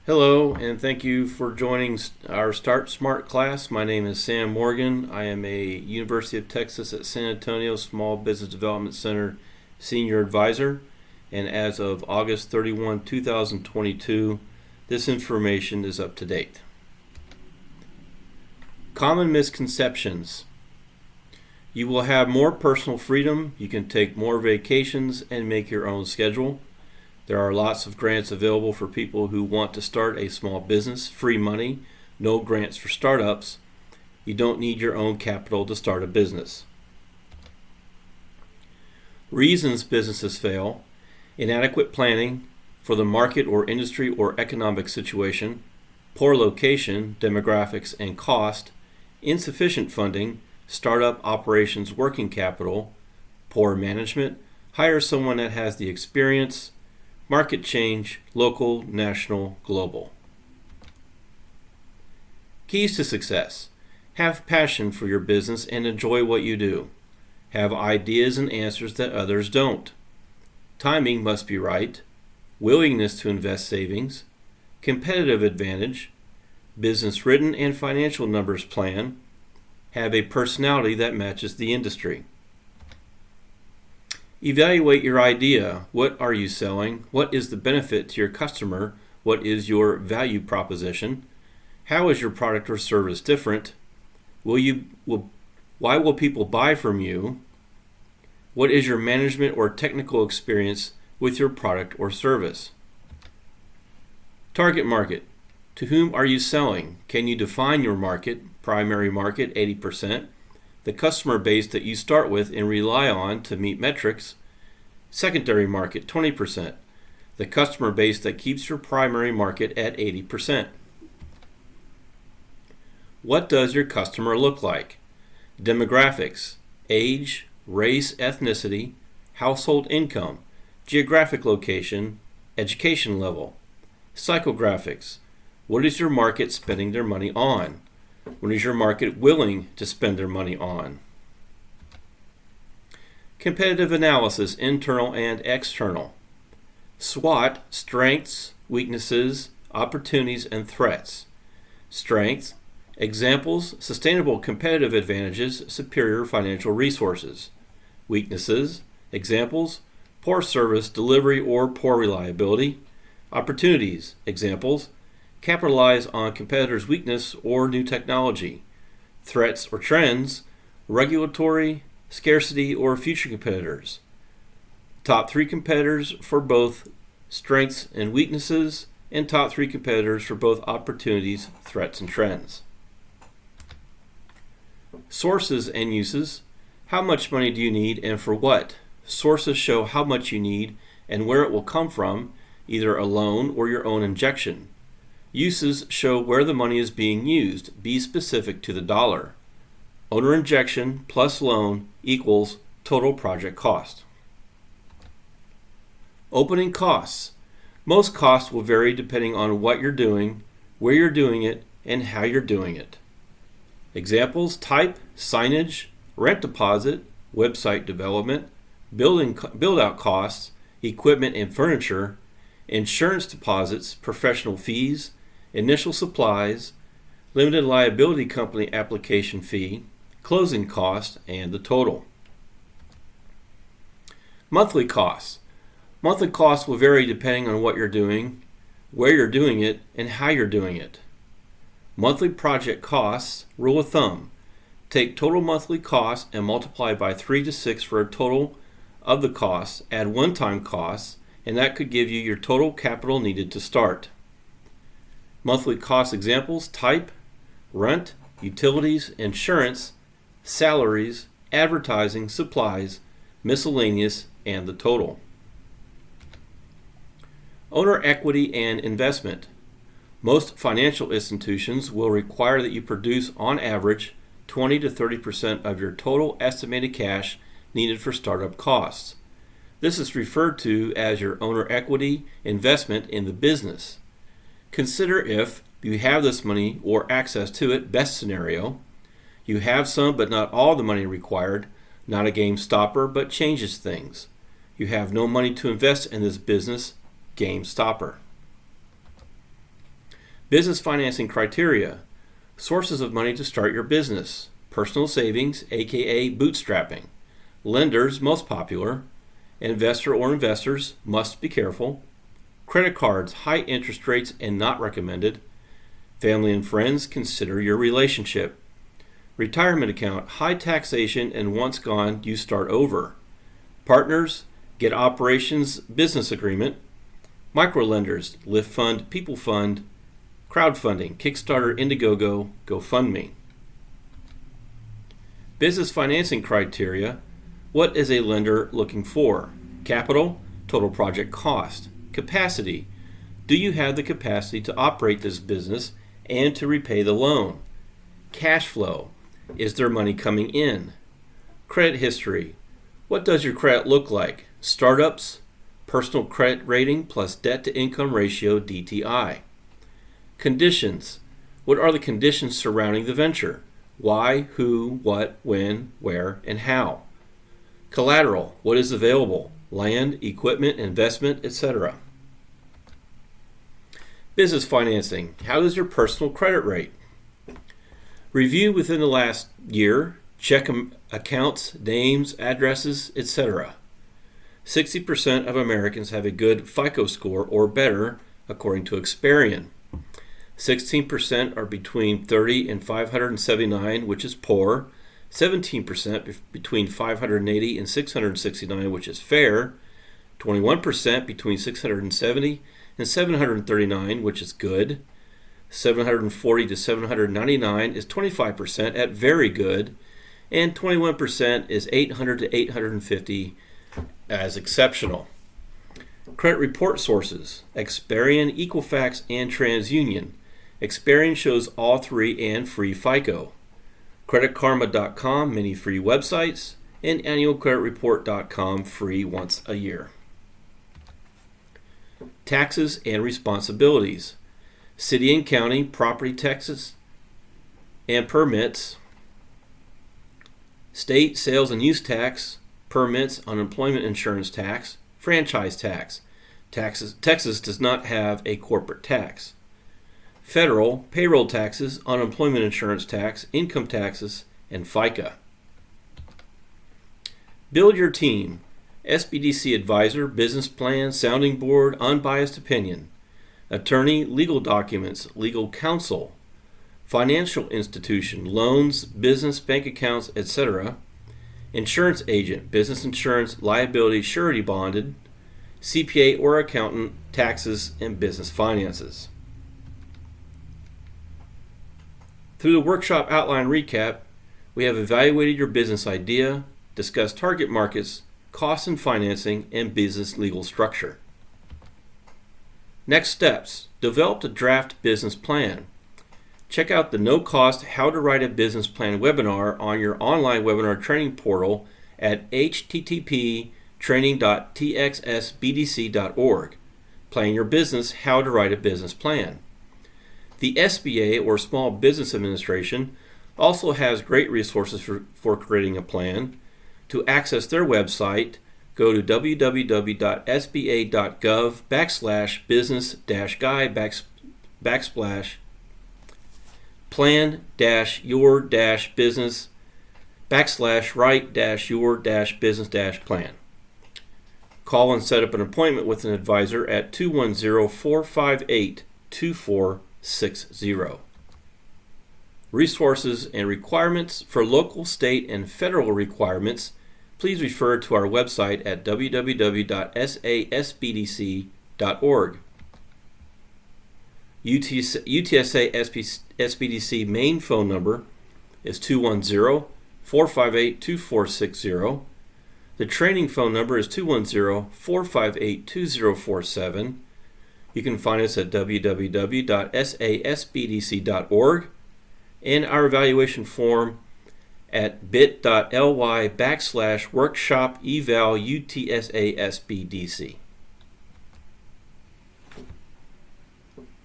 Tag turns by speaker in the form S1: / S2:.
S1: Hello, and thank you for joining our Start Smart class. My name is Sam Morgan. I am a University of Texas at San Antonio Small Business Development Center Senior Advisor, and as of August 31, 2022, this information is up to date. Common misconceptions. You will have more personal freedom, you can take more vacations, and make your own schedule. There are lots of grants available for people who want to start a small business, free money, no grants for startups. You don't need your own capital to start a business. Reasons businesses fail: inadequate planning for the market or industry or economic situation, poor location, demographics, and cost, insufficient funding, startup operations working capital, poor management, hire someone that has the experience, market change, local, national, global. Keys to success: have passion for your business and enjoy what you do. Have ideas and answers that others don't. Timing must be right. Willingness to invest savings. Competitive advantage. Business written and financial numbers plan. Have a personality that matches the industry. Evaluate your idea. What are you selling? What is the benefit to your customer? What is your value proposition? How is your product or service different? Why will people buy from you? What is your management or technical experience with your product or service? Target market. To whom are you selling? Can you define your market? Primary market, 80%. The customer base that you start with and rely on to meet metrics. Secondary market, 20%. The customer base that keeps your primary market at 80%. What does your customer look like? Demographics: age, race, ethnicity, household income, geographic location, education level. Psychographics: what is your market spending their money on? What is your market willing to spend their money on? Competitive analysis, internal and external. SWOT: strengths, weaknesses, opportunities, and threats. Strengths: examples, sustainable competitive advantages, superior financial resources. Weaknesses: examples, poor service delivery or poor reliability. Opportunities: examples, capitalize on competitors' weakness or new technology. Threats or trends: regulatory, scarcity, or future competitors. Top 3 competitors for both strengths and weaknesses, and top 3 competitors for both opportunities, threats, and trends. Sources and uses: how much money do you need and for what? Sources show how much you need and where it will come from, either a loan or your own injection. Uses show where the money is being used. Be specific to the dollar. Owner injection plus loan equals total project cost. Opening costs: most costs will vary depending on what you're doing, where you're doing it, and how you're doing it. Examples: type, signage, rent deposit, website development, build-out costs, equipment and furniture, insurance deposits, professional fees, initial supplies, limited liability company application fee, closing cost, and the total. Monthly costs: monthly costs will vary depending on what you're doing, where you're doing it, and how you're doing it. Monthly project costs: rule of thumb, take total monthly costs and multiply by 3 to 6 for a total of the costs, add one-time costs, and that could give you your total capital needed to start. Monthly cost examples: type, rent, utilities, insurance, salaries, advertising, supplies, miscellaneous, and the total. Owner equity and investment: most financial institutions will require that you produce on average 20 to 30% of your total estimated cash needed for startup costs. This is referred to as your owner equity investment in the business. Consider if you have this money or access to it. Best scenario: you have some but not all the money required. Not a game stopper, but changes things. You have no money to invest in this business. Game stopper. Business financing criteria. Sources of money to start your business. Personal savings, aka bootstrapping. Lenders, most popular. Investor or investors, must be careful. Credit cards, high interest rates and not recommended. Family and friends, consider your relationship. Retirement account, high taxation and once gone, you start over. Partners, get operations business agreement. Microlenders, Lift Fund, People Fund. Crowdfunding, Kickstarter, Indiegogo, GoFundMe. Business financing criteria. What is a lender looking for? Capital, total project cost. Capacity, do you have the capacity to operate this business and to repay the loan? Cash flow, is there money coming in? Credit history, what does your credit look like? Startups, personal credit rating plus debt to income ratio DTI. Conditions, what are the conditions surrounding the venture? Why, who, what, when, where, and how? Collateral, what is available? Land, equipment, investment, etc. Business financing, how is your personal credit rate? Review within the last year, check accounts, names, addresses, etc. 60% of Americans have a good FICO score or better, according to Experian. 16% are between 30 and 579, which is poor. 17% between 580 and 669, which is fair. 21% between 670 and 739, which is good. 740 to 799 is 25% at very good. And 21% is 800 to 850 as exceptional. Credit report sources, Experian, Equifax, and TransUnion. Experian shows all three and free FICO. CreditKarma.com, many free websites, and AnnualCreditReport.com, free once a year. Taxes and responsibilities. City and county property taxes and permits. State sales and use tax, permits, unemployment insurance tax, franchise tax. Texas does not have a corporate tax. Federal, payroll taxes, unemployment insurance tax, income taxes, and FICA. Build your team. SBDC advisor, business plan, sounding board, unbiased opinion. Attorney, legal documents, legal counsel. Financial institution, loans, business, bank accounts, etc. Insurance agent, business insurance, liability, surety bonded. CPA or accountant, taxes, and business finances. Through the workshop outline recap, we have evaluated your business idea, discussed target markets, costs and financing, and business legal structure. Next steps, develop a draft business plan. Check out the no-cost How to Write a Business Plan webinar on your online webinar training portal at http://training.txsbdc.org. Plan your business, How to Write a Business Plan. The SBA, or Small Business Administration, also has great resources for creating a plan. To access their website, go to www.sba.gov/plan/plan/your-business/write-your-business-plan. Call and set up an appointment with an advisor at 210-458-2460. Resources and requirements for local, state, and federal requirements, please refer to our website at www.sasbdc.org. UTSA SBDC main phone number is 210-458-2460. The training phone number is 210-458-2047. You can find us at www.sasbdc.org and our evaluation form at bit.ly/workshop eval UTSA SBDC.